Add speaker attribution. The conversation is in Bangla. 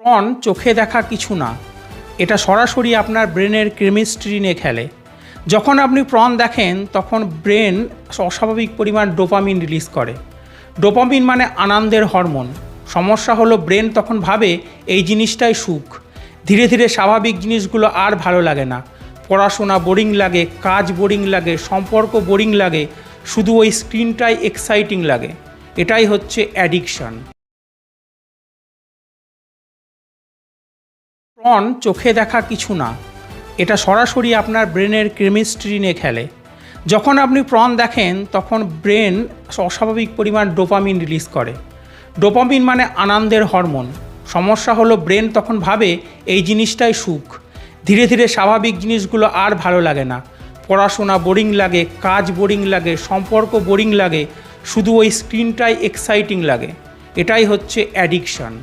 Speaker 1: প্রন চোখে দেখা কিছু না, এটা সরাসরি আপনার ব্রেনের কেমিস্ট্রি নিয়ে খেলে। যখন আপনি প্রন দেখেন তখন ব্রেন অস্বাভাবিক পরিমাণ ডোপামিন রিলিজ করে। ডোপামিন মানে আনন্দের হরমোন। সমস্যা হলো ব্রেন তখন ভাবে এই জিনিসটাই সুখ। ধীরে ধীরে স্বাভাবিক জিনিসগুলো আর ভালো লাগে না। পড়াশোনা বোরিং লাগে, কাজ বোরিং লাগে, সম্পর্ক বোরিং লাগে, শুধু ওই স্ক্রিনটাই এক্সাইটিং লাগে। এটাই হচ্ছে অ্যাডিকশন। প্রন চোখে দেখা কিছু না, এটা সরাসরি আপনার ব্রেনের কেমিস্ট্রি নিয়ে খেলে। যখন আপনি প্রন দেখেন তখন ব্রেন অস্বাভাবিক পরিমাণ ডোপামিন রিলিজ করে। ডোপামিন মানে আনন্দের হরমোন। সমস্যা হলো ব্রেন তখন ভাবে এই জিনিসটাই সুখ। ধীরে ধীরে স্বাভাবিক জিনিসগুলো আর ভালো লাগে না। পড়াশোনা বোরিং লাগে, কাজ বোরিং লাগে, সম্পর্ক বোরিং লাগে, শুধু ওই স্ক্রিনটাই এক্সাইটিং লাগে। এটাই হচ্ছে অ্যাডিকশন।